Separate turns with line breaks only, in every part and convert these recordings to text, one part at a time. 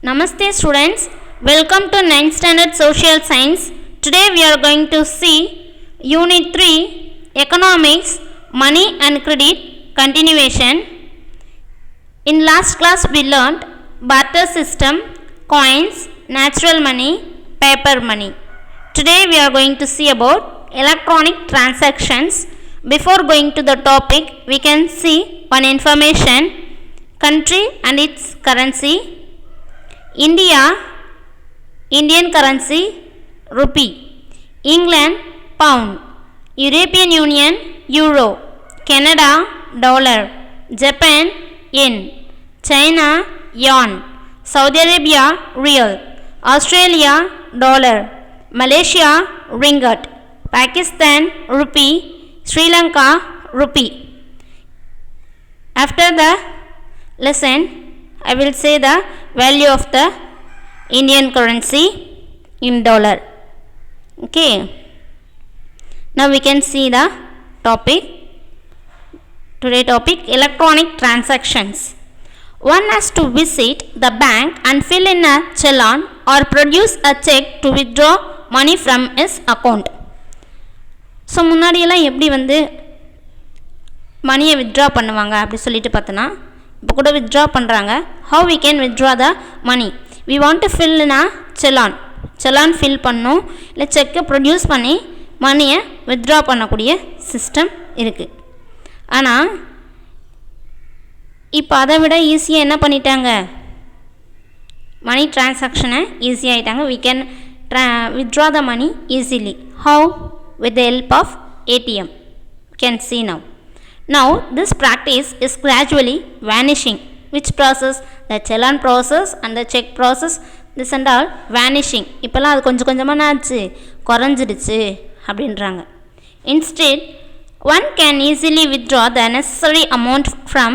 Namaste students, welcome to 9th standard social science. Today we are going to see unit 3 economics, money and credit continuation. In last class we learned barter system, coins, natural money, paper money. Today we are going to see about electronic transactions. Before going to the topic, we can see one information, country and its currency. India, Indian currency, rupee. England, pound. European Union, euro. Canada, dollar. Japan, yen. China, yuan. Saudi Arabia, rial. Australia, dollar. Malaysia, ringgit. Pakistan, rupee. Sri Lanka, rupee. After the lesson, I will say the value of the Indian currency in dollar. Okay. Now we can see the topic. Today topic, electronic transactions. One has to visit the bank and fill in a challan or produce a check to withdraw money from his account. So முன்னாடியெல்லாம் எப்படி மணியை withdraw பண்ணுவாங்க அப்படி சொல்லிட்டு பார்த்தோன்னா, இப்போ கூட withdraw பண்ணுறாங்க. How we can withdraw the money? We want to fill in a challan fill பண்ணணும், இல்லை செக்கை ப்ரொடியூஸ் பண்ணி மணியை வித்ட்ரா பண்ணக்கூடிய சிஸ்டம் இருக்குது. ஆனால் இப்போ அதை விட ஈஸியாக என்ன பண்ணிட்டாங்க, மணி டிரான்சாக்ஷனை ஈஸியாகிட்டாங்க. We can withdraw the money easily. How? With the help of ATM. You can see now. Now this practice is gradually vanishing. Which process? The challan process and the check process, this and all vanishing. இப்போல்லாம் அது கொஞ்சம் கொஞ்சமாக ஆச்சு, குறைஞ்சிடுச்சு அப்படின்றாங்க. Instead, one can easily withdraw the necessary amount from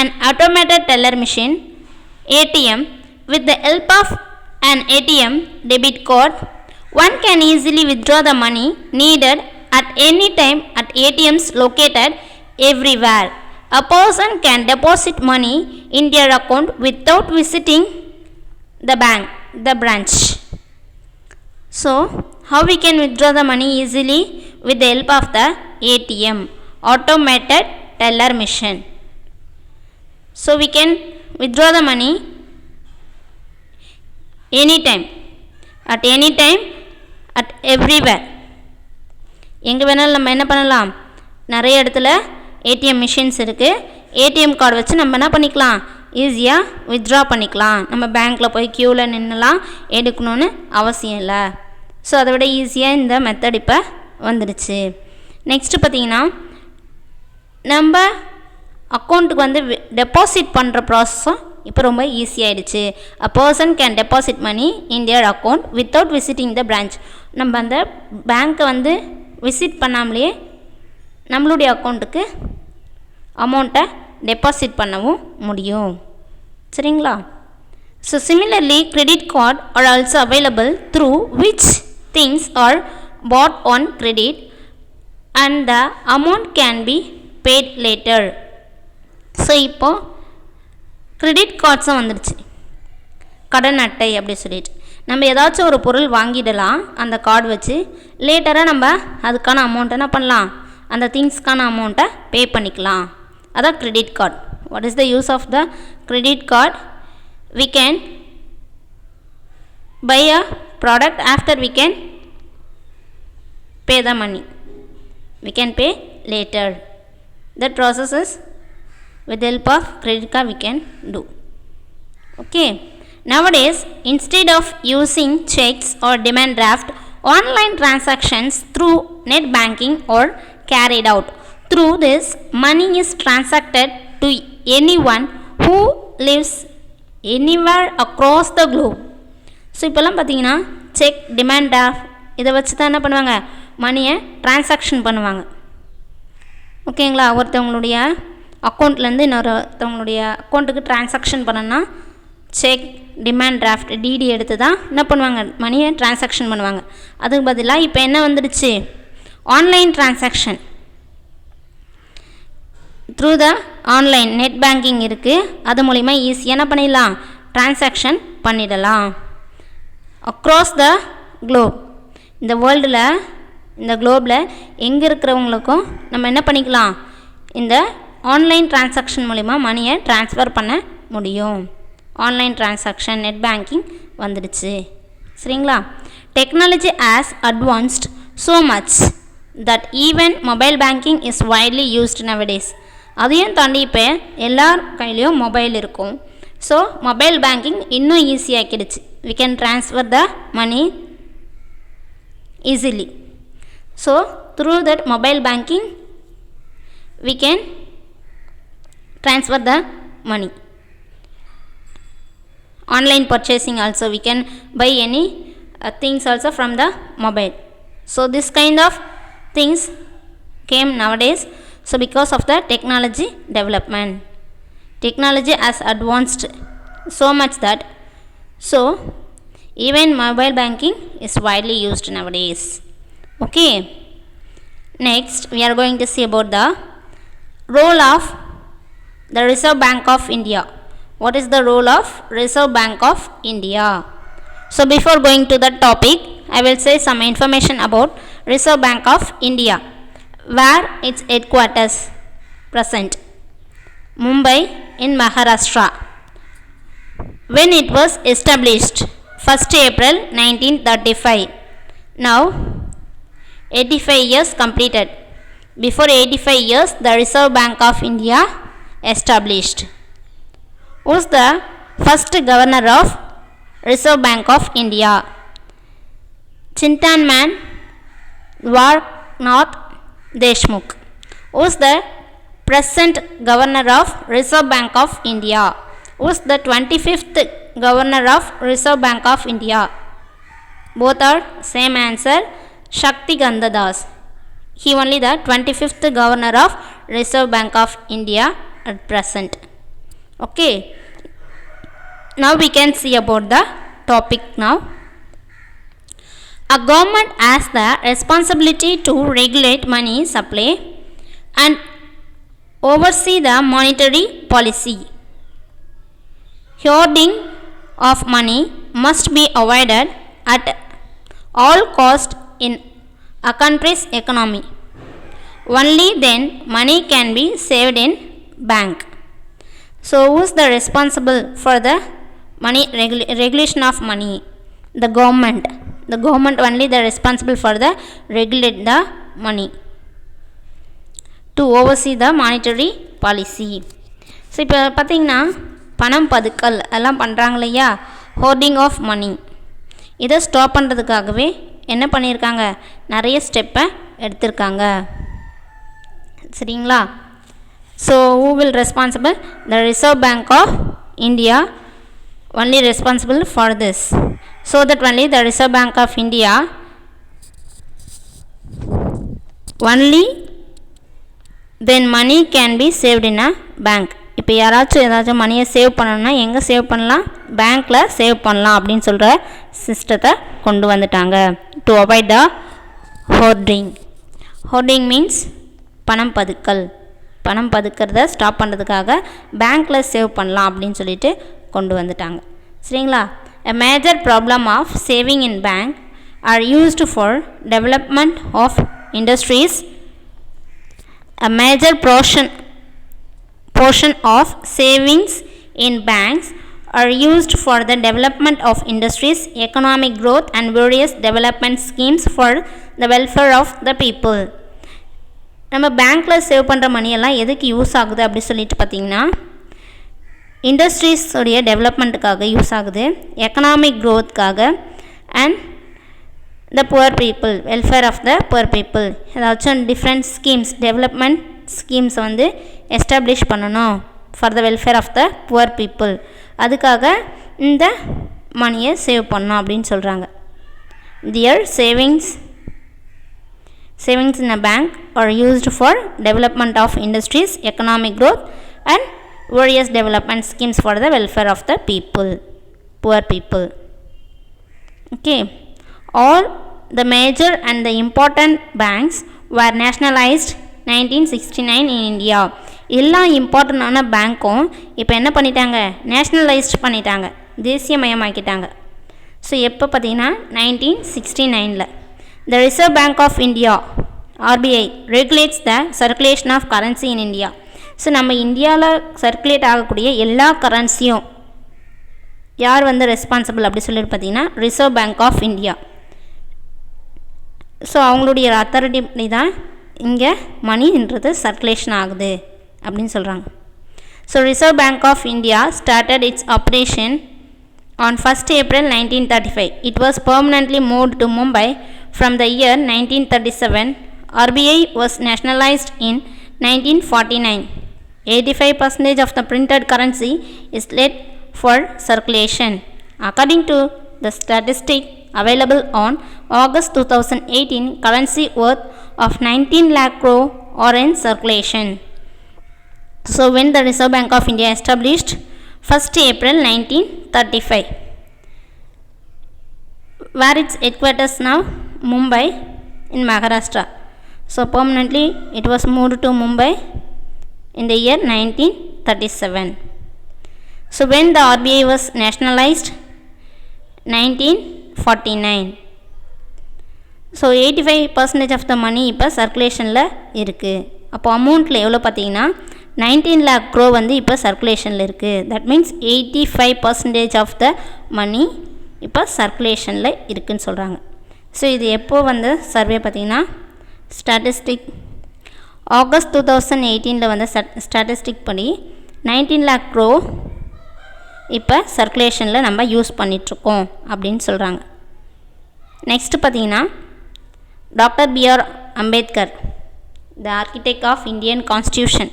an automated teller machine, ATM. With the help of an ATM debit card, one can easily withdraw the money needed at any time at ATMs located everywhere. A person can deposit money in their account without visiting the branch. So, how we can withdraw the money easily? With the help of the ATM, automated teller machine. So, we can withdraw the money anytime, at everywhere. எங்கே வேணாலும் நம்ம என்ன பண்ணலாம், நிறைய இடத்துல ATM machines இருக்குது. ATM card வச்சு நம்ம என்ன பண்ணிக்கலாம், ஈஸியாக வித்ட்ரா பண்ணிக்கலாம். நம்ம பேங்க்கில் போய் க்யூவில் நின்றுலாம் எடுக்கணும்னு அவசியம் இல்லை. ஸோ அதை விட ஈஸியாக இந்த மெத்தட் இப்போ வந்துடுச்சு. நெக்ஸ்ட்டு பார்த்திங்கன்னா, நம்ம அக்கௌண்ட்டுக்கு டெபாசிட் பண்ணுற ப்ராசஸும் இப்போ ரொம்ப ஈஸியாகிடுச்சு. A person can deposit money in their account without visiting the branch. நம்ம அந்த பேங்க்கை விசிட் பண்ணாமலேயே நம்மளுடைய அக்கௌண்ட்டுக்கு அமௌண்ட்டை டெபாசிட் பண்ணவும் முடியும். சரிங்களா? So similarly credit card are also available through which things are bought on credit and the amount can be paid later. So இப்போது credit கார்ட்ஸும் வந்துடுச்சு, கடன் அட்டை அப்படி சொல்லிட்டு நம்ம ஏதாச்சும் ஒரு பொருள் வாங்கிடலாம் அந்த கார்டு வச்சு. லேட்டராக நம்ம அதுக்கான அமௌண்ட்டை என்ன பண்ணலாம், அந்த திங்ஸ்க்கான அமௌண்ட்டை பே பண்ணிக்கலாம். அதான் credit card. What is the use of the credit card? We can buy a product, after we can pay the money. We can pay later. That process is with the help of credit card we can do. Okay. Nowadays, instead of using checks or demand draft, online transactions through net banking are carried out. Through this, money is transacted to anyone who lives anywhere across the globe. So இப்போல்லாம் பார்த்தீங்கன்னா check, demand draft இதை வச்சு தான் என்ன பண்ணுவாங்க, மணியை transaction பண்ணுவாங்க. ஓகேங்களா? ஒருத்தவங்களுடைய அக்கௌண்ட்லேருந்து இன்னொருத்தவங்களுடைய அக்கௌண்ட்டுக்கு டிரான்சாக்ஷன் பண்ணணும்னா செக், டிமாண்ட் டிராஃப்ட், டிடி எடுத்து தான் என்ன பண்ணுவாங்க, மணியை டிரான்சாக்ஷன் பண்ணுவாங்க. அதுக்கு பதிலாக இப்போ என்ன வந்துடுச்சு, online transaction. Through the online net banking இருக்குது, அது மூலிமா ஈஸியாக என்ன பண்ணிடலாம், டிரான்சாக்ஷன் பண்ணிடலாம். அக்ராஸ் த குளோப், இந்த வேர்ல்டில், இந்த குளோபில் எங்கே இருக்கிறவங்களுக்கும் நம்ம என்ன பண்ணிக்கலாம், இந்த ஆன்லைன் டிரான்சாக்ஷன் மூலிமா மணியை ட்ரான்ஸ்ஃபர் பண்ண முடியும். ஆன்லைன் டிரான்சாக்ஷன், நெட் பேங்கிங் வந்துடுச்சு. சரிங்களா? Technology has advanced so much that even mobile banking is widely used nowadays. அதையும் தாண்டி இப்போ எல்லார் கையிலையும் மொபைல் இருக்கும். ஸோ மொபைல் பேங்கிங் இன்னும் ஈஸியாகிடுச்சு. We can transfer the money easily. So through that mobile banking we can transfer the money. Online purchasing also, we can buy any things also from the mobile. So this kind of things came nowadays. So because of the technology development, technology has advanced so much that so even mobile banking is widely used nowadays. Okay, next we are going to see about the role of the Reserve Bank of India. What is the role of Reserve Bank of India? So before going to that topic, I will say some information about Reserve Bank of India. Where its headquarters present? Mumbai in Maharashtra. When it was established? 1st April 1935. Now 85 years completed. Before 85 years, the Reserve Bank of India established. Who is the first governor of Reserve Bank of India? Chintan Warnath Deshmukh. Who is the present governor of Reserve Bank of India? Who is the 25th governor of Reserve Bank of India? Both are same answer. Shaktikanta Das. He only the 25th governor of Reserve Bank of India at present. Okay, now we can see about the topic now. A government has the responsibility to regulate money supply and oversee the monetary policy. Hoarding of money must be avoided at all cost in a country's economy. Only then money can be saved in bank. So who is the responsible for the money regulation of money? The government. The government only the responsible for the regulate the money to oversee the monetary policy. So இப்போ பார்த்திங்கன்னா பணம் பதுக்கல் எல்லாம் பண்ணுறாங்க இல்லையா, hoarding of money, இதை stop பண்ணுறதுக்காகவே என்ன பண்ணியிருக்காங்க, நிறைய ஸ்டெப்பை எடுத்திருக்காங்க. சரிங்களா? So who will responsible? The Reserve Bank of India only responsible for this. So that only the Reserve Bank of India only then money can be saved in a bank. இப்போ யாராச்சும் ஏதாச்சும் மணியை சேவ் பண்ணணும்னா எங்கே save பண்ணலாம், பேங்க்கில் save பண்ணலாம் அப்படின்னு சொல்கிற சிஸ்டத்தை கொண்டு வந்துட்டாங்க. To avoid the hoarding. Hoarding means பணம் பதுக்கல். பணம் பதுக்கிறத ஸ்டாப் பண்ணுறதுக்காக பேங்க்கில் சேவ் பண்ணலாம் அப்படின்னு சொல்லிட்டு கொண்டு வந்துட்டாங்க. சரிங்களா? A major problem of saving in bank are used for development of industries. A major portion of savings in banks are used for the development of industries, economic growth and various development schemes for the welfare of the people. நம்ம பேங்க்கில் save பண்ணுற மணியெல்லாம் எதுக்கு use ஆகுது அப்படி சொல்லிட்டு பார்த்திங்கன்னா, இண்டஸ்ட்ரீஸோடைய டெவலப்மெண்ட்டுக்காக யூஸ் ஆகுது, எக்கனாமிக் க்ரோத்துக்காக, and the poor people, welfare of the poor people. ஏதாச்சும் டிஃப்ரெண்ட் ஸ்கீம்ஸ், டெவலப்மெண்ட் ஸ்கீம்ஸை வந்து எஸ்டாப்ளிஷ் பண்ணணும் for the welfare of the poor people. அதுக்காக இந்த மணியை சேவ் பண்ணணும் அப்படின்னு சொல்கிறாங்க. Their savings in a bank are used for development of industries, economic growth and various development schemes for the welfare of the people, poor people. Okay, all the major and the important banks were nationalized 1969 in India. எல்லா இம்பார்ட்டண்டான பேங்க்கும் இப்போ என்ன பண்ணிட்டாங்க, nationalised பண்ணிட்டாங்க. தேசியமயமாக்கிட்டாங்க. So எப்போ பார்த்தீங்கன்னா 1969. The Reserve Bank of India RBI regulates the circulation of currency in India. So நம்ம இந்தியாவில் சர்க்குலேட் ஆகக்கூடிய எல்லா கரன்சியும் யார் வந்து ரெஸ்பான்சிபிள் அப்படி சொல்லிட்டு பார்த்தீங்கன்னா reserve bank of India. So அவங்களுடைய அத்தாரிட்டி தான் இங்கே மணின்றது சர்க்குலேஷன் ஆகுது அப்படின்னு சொல்கிறாங்க. So reserve bank of India started its operation on 1st April 1935. It was permanently moved to Mumbai from the year 1937. RBI was nationalized in 1949. 85% of the printed currency is left for circulation. According to the statistic available on August 2018, currency worth of 19 lakh crore are in circulation. So when the Reserve Bank of India established 1st April 1935. Where its headquarters now? Mumbai in Maharashtra. So permanently it was moved to Mumbai in the year 1937. So when the RBI was nationalized? 1949. So 85% of the money இப்போ சர்க்குலேஷனில் இருக்குது. அப்போ அமௌண்ட்டில் எவ்வளோ பார்த்தீங்கன்னா 19 lakh crore வந்து இப்போ சர்க்குலேஷனில் இருக்குது. That means 85% of the மணி இப்போ சர்க்குலேஷனில் இருக்குதுன்னு சொல்கிறாங்க. ஸோ இது எப்போ வந்து சர்வே பார்த்திங்கன்னா ஸ்டாட்டிஸ்டிக் ஆகஸ்ட் 2018 வந்து ஸ்டாட்டிஸ்டிக் படி 19 lakh crore இப்போ சர்க்குலேஷனில் நம்ம யூஸ் பண்ணிகிட்ருக்கோம் அப்படின்னு சொல்கிறாங்க. நெக்ஸ்ட்டு பார்த்திங்கன்னா doctor B.R. Ambedkar, the architect of Indian constitution.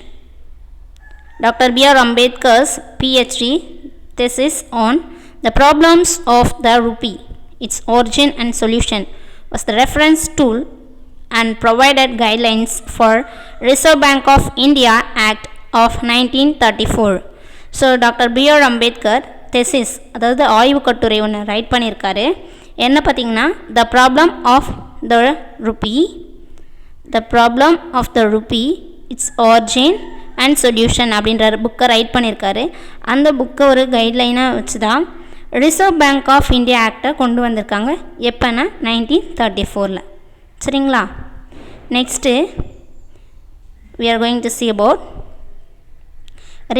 Dr. B.R. Ambedkar's PhD thesis on the problems of the rupee, its origin and solution, was the reference tool and provided guidelines for Reserve Bank of India Act of 1934. So Dr. B.R. Ambedkar thesis, அதாவது ஆய்வு கட்டுரை ஒன்று right பண்ணியிருக்காரு. என்ன பார்த்தீங்கன்னா the problem of the rupee, its origin and solution அப்படின்ற புக்கை right பண்ணியிருக்காரு. அந்த புக்கை ஒரு கைட்லைனாக வச்சு தான் ரிசர்வ் பேங்க் ஆஃப் இந்தியா ஆக்டை கொண்டு வந்திருக்காங்க. எப்போனா 1934. சரிங்களா? Next we are going to see about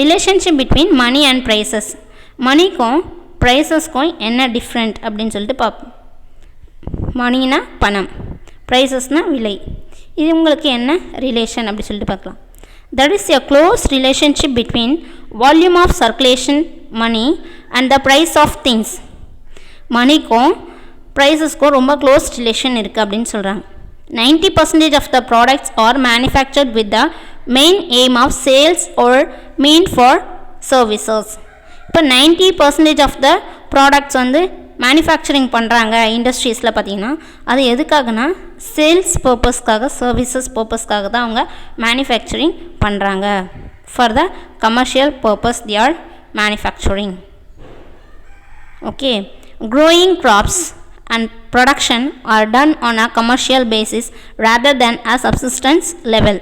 relationship between money and prices. மணிக்கும் ப்ரைஸஸ்க்கும் என்ன டிஃப்ரெண்ட் அப்படின்னு சொல்லிட்டு பார்ப்போம். மணினா பணம், ப்ரைஸஸ்னால் விலை. இது உங்களுக்கு என்ன ரிலேஷன் அப்படி சொல்லிட்டு பார்க்கலாம். That is a close relationship between volume of circulation money and the price of things. மணிக்கும் ப்ரைஸஸ்க்கும் ரொம்ப க்ளோஸ் ரிலேஷன் இருக்குது அப்படின்னு சொல்கிறாங்க. 90% of the products are manufactured with the main aim of sales or mean for services. இப்போ 90% of the products வந்து manufacturing பண்ணுறாங்க இண்டஸ்ட்ரீஸில் பார்த்திங்கன்னா அது எதுக்காகனா சேல்ஸ் பர்பஸ்க்காக, சர்வீசஸ் பர்பஸ்க்காக தான் அவங்க மேனுஃபேக்சரிங் பண்ணுறாங்க. For the commercial purpose they are manufacturing. Okay, growing crops and production are done on a commercial basis rather than a subsistence level.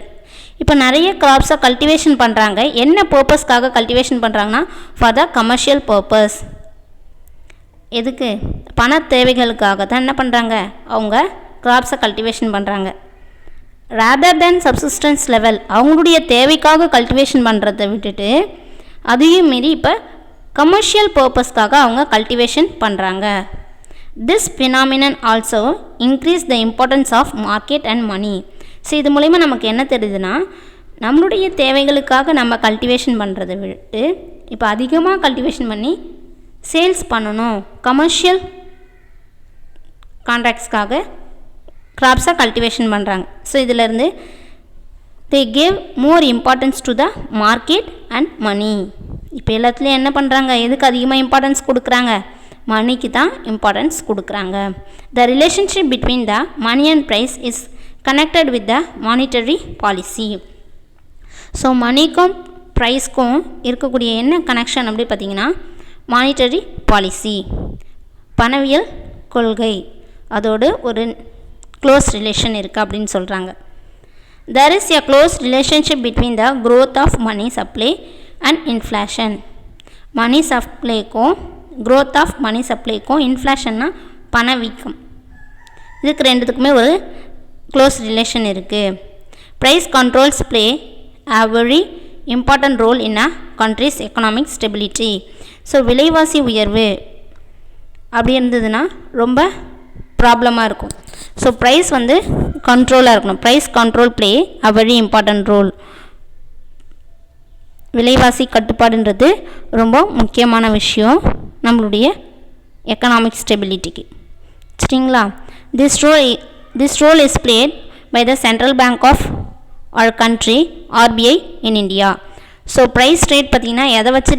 இப்போ நிறைய கிராப்ஸை கல்டிவேஷன் பண்ணுறாங்க. என்ன பர்பஸ்க்காக கல்டிவேஷன் பண்ணுறாங்கன்னா ஃபார் த கமர்ஷியல் பர்பஸ். எதுக்கு? பண தேவைகளுக்காக தான் என்ன பண்ணுறாங்க, அவங்க கிராப்ஸை கல்டிவேஷன் பண்ணுறாங்க. ரேதர் தேன் சப்சிஸ்டன்ஸ் லெவல், அவங்களுடைய தேவைக்காக கல்டிவேஷன் பண்ணுறதை விட்டுட்டு அதையும் மீறி இப்போ கமர்ஷியல் பர்பஸ்க்காக அவங்க கல்டிவேஷன் பண்ணுறாங்க. This phenomenon also increase the importance of market and money. So இது மூலிமா நமக்கு என்ன தெரியுதுன்னா, நம்மளுடைய தேவைகளுக்காக நம்ம கல்டிவேஷன் பண்ணுறதை விட்டு இப்போ அதிகமாக கல்டிவேஷன் பண்ணி சேல்ஸ் பண்ணணும், கமர்ஷியல் கான்ட்ராக்ட்ஸ்க்காக கிராப்ஸை கல்டிவேஷன் பண்ணுறாங்க. ஸோ இதிலேருந்து they give more importance to the market and money. இப்போ எல்லாத்துலேயும் என்ன பண்ணுறாங்க, எதுக்கு அதிகமாக இம்பார்ட்டன்ஸ் கொடுக்குறாங்க, மணிக்கு தான் இம்பார்ட்டன்ஸ் கொடுக்குறாங்க. The relationship between the money and price is connected with the monetary policy. So மணிக்கும் ப்ரைஸ்க்கும் இருக்கக்கூடிய என்ன கனெக்ஷன் அப்படி பார்த்திங்கன்னா மானிட்டரி பாலிசி, பணவியல் கொள்கை, அதோடு ஒரு க்ளோஸ் ரிலேஷன் இருக்குது அப்படின்னு சொல்கிறாங்க. There is a close relationship between the growth of money supply and inflation. Money சப்ளைக்கும் growth ஆஃப் மணி சப்ளைக்கும் இன்ஃப்ளேஷன்னா பணவீக்கம், இதுக்கு ரெண்டுத்துக்குமே ஒரு க்ளோஸ் ரிலேஷன் இருக்குது. Price controls play a very important role in a country's economic stability. So விலைவாசி உயர்வு அப்படி இருந்ததுன்னா ரொம்ப ப்ராப்ளமாக இருக்கும். ஸோ ப்ரைஸ் வந்து கண்ட்ரோலாக இருக்கணும். Price control play a very important role. விலைவாசி கட்டுப்பாடுன்றது ரொம்ப முக்கியமான விஷயம் நம்மளுடைய எக்கனாமிக் ஸ்டெபிலிட்டிக்கு. சரிங்களா? This role is played by the Central Bank of our country, RBI in India. So price rate பார்த்திங்கன்னா எதை வச்சு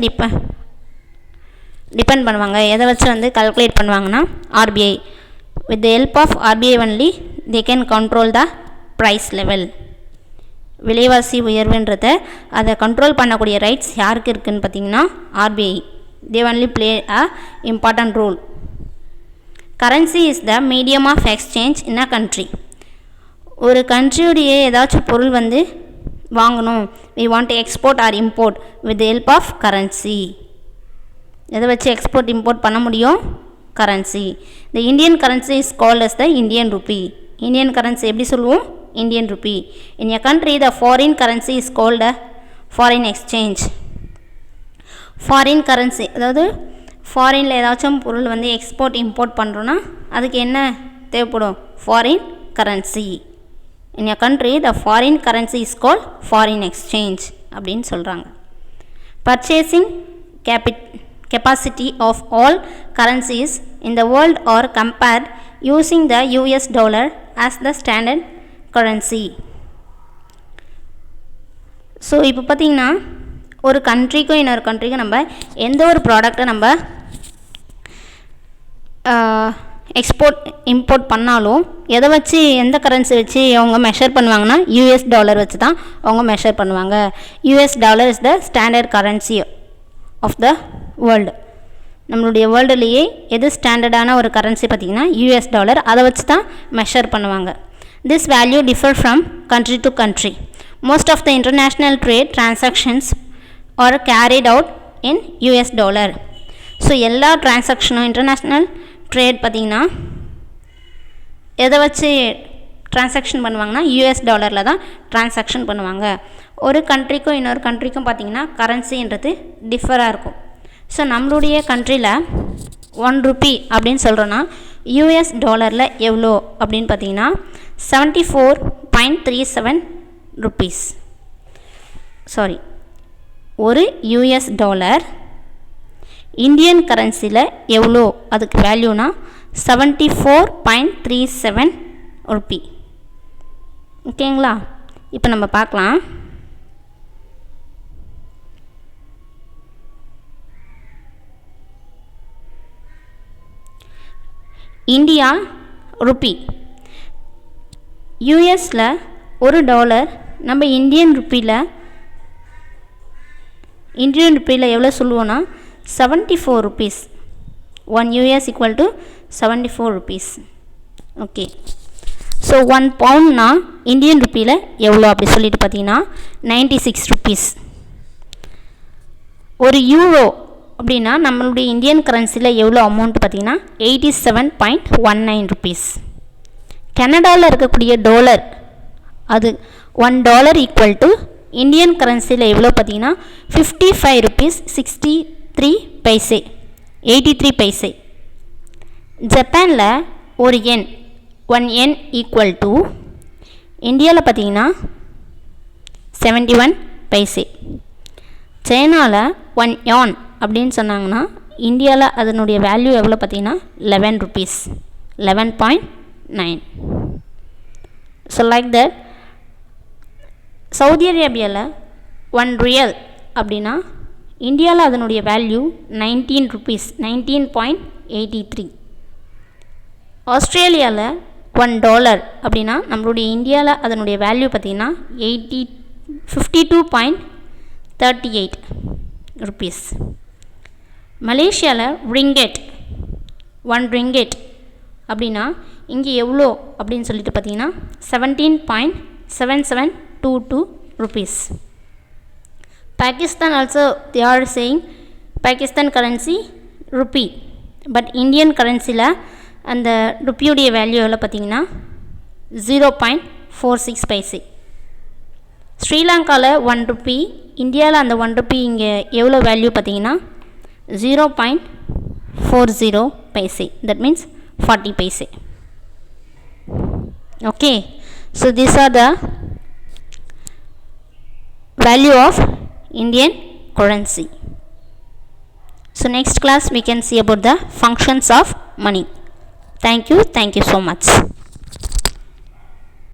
டிபெண்ட் பண்ணுவாங்க, எதை வச்சு வந்து கால்குலேட் பண்ணுவாங்கன்னா RBI. with the help of RBI only they can control the price level. விலைவாசி உயர்வுன்றதை அதை கண்ட்ரோல் பண்ணக்கூடிய ரைட்ஸ் யாருக்கு இருக்குதுன்னு பார்த்தீங்கன்னா RBI. they only play a important role. currency is the medium of exchange in a country. ஒரு கண்ட்ரியுடைய ஏதாச்சும் பொருள் வந்து வாங்கணும், we want to export or import with the help of currency. எதை வச்சு எக்ஸ்போர்ட் இம்போர்ட் பண்ண முடியும்? Currency. the Indian currency is called as the Indian rupee. Indian currency எப்படி சொல்லுவோம்? Indian rupee. in a country the foreign currency is called a foreign exchange. Foreign currency அதாவது ஃபாரினில் ஏதாச்சும் பொருள் வந்து எக்ஸ்போர்ட் இம்போர்ட் பண்ணுறோன்னா அதுக்கு என்ன தேவைப்படும்? Foreign currency. in a country the foreign currency is called foreign exchange அப்படின்னு சொல்கிறாங்க. purchasing capacity of all currencies in the world are compared using the US dollar as the standard currency. So இப்போ பார்த்திங்கன்னா ஒரு கண்ட்ரிக்கும் இன்னொரு கண்ட்ரிக்கும் நம்ம எந்த ஒரு ப்ராடக்டை நம்ம எக்ஸ்போர்ட் இம்போர்ட் பண்ணாலும் எதை வச்சு எந்த கரன்சி வச்சு அவங்க மெஷர் பண்ணுவாங்கன்னா US டாலர் வச்சு தான் அவங்க மெஷர் பண்ணுவாங்க. US dollar is the standard currency of the world. நம்மளுடைய வேர்ல்டுலேயே எது ஸ்டாண்டர்டான ஒரு கரன்சி பார்த்திங்கன்னா US டாலர், அதை வச்சு தான் மெஷர் பண்ணுவாங்க. This value differ from country to country. Most of the international trade transactions are carried out in US dollar. So எல்லா டிரான்சாக்ஷனும் இன்டர்நேஷ்னல் ட்ரேட் பார்த்திங்கன்னா எதை வச்சு டிரான்சாக்ஷன் பண்ணுவாங்கன்னா US டாலரில் தான் டிரான்சாக்ஷன் பண்ணுவாங்க. ஒரு கண்ட்ரிக்கும் இன்னொரு கண்ட்ரிக்கும் பார்த்திங்கன்னா கரன்சின்றது டிஃபராக இருக்கும். ஸோ நம்மளுடைய கண்ட்ரியில் 1 ரூபி அப்படின்னு சொல்கிறோன்னா US டாலரில் எவ்வளோ அப்படின்னு பார்த்தீங்கன்னா 74.37 ருபீஸ். சாரி, ஒரு US டாலர் இந்தியன் கரன்சியில் எவ்வளோ அதுக்கு வேல்யூனா 74.37 ருபி. ஓகேங்களா? இப்போ நம்ம பார்க்கலாம். இந்தியா ருபி, யூஎஸில் ஒரு டாலர் நம்ம இந்தியன் ருப்பியில் எவ்வளோ சொல்லுவோன்னா 74 rupees. 1 US equal to 74 rupees. Okay, so 1 பவுண்ட்னா இந்தியன் ருப்பியில் எவ்வளோ அப்படி சொல்லிட்டு பார்த்தீங்கன்னா 96 ருபீஸ். ஒரு யூரோ அப்படின்னா நம்மளுடைய இந்தியன் கரன்சியில் எவ்வளோ அமௌண்ட் பார்த்திங்கன்னா 87.19 ருபீஸ். கனடாவில் இருக்கக்கூடிய டாலர் அது $1 ஈக்குவல் டு இந்தியன் கரன்சியில் எவ்வளோ பார்த்திங்கன்னா 55 ருபீஸ் 63 பைசே 83 பைசே. ஜப்பானில் ஒரு எண் 1 yen ஈக்குவல் டு இந்தியாவில் பார்த்திங்கன்னா 71 பைசே. சைனாவில் 1 யான் அப்படின்னு சொன்னாங்கன்னா இந்தியாவில் அதனுடைய வேல்யூ எவ்வளோ பார்த்திங்கன்னா 11 rupees 11.9. So like that Saudi அரேபியாவில் 1 ரியல் அப்படின்னா இந்தியாவில் அதனுடைய வேல்யூ 19 ருபீஸ் 19.83. ஆஸ்திரேலியாவில் $1 அப்படின்னா நம்மளுடைய இந்தியாவில் அதனுடைய வேல்யூ பார்த்திங்கன்னா 52.38 ருபீஸ். மலேசியாவில் ரிங்கெட் 1 ரிங்கெட் அப்படின்னா இங்கே எவ்வளோ அப்படின்னு சொல்லிட்டு பார்த்தீங்கன்னா 17.7722 rupees. Pakistan also they are saying Pakistan currency rupee. But Indian கரன்சியில் அந்த ருப்பியுடைய வேல்யூ எவ்வளோ பார்த்தீங்கன்னா 0.46 பைசே. ஸ்ரீலங்காவில் 1 ருப்பி, இந்தியாவில் அந்த 1 ருப்பி இங்கே எவ்வளோ வேல்யூ பார்த்தீங்கன்னா 0.40 paise. That means 40 paise. Okay, so these are the value of Indian currency. So next class we can see about the functions of money. Thank you so much.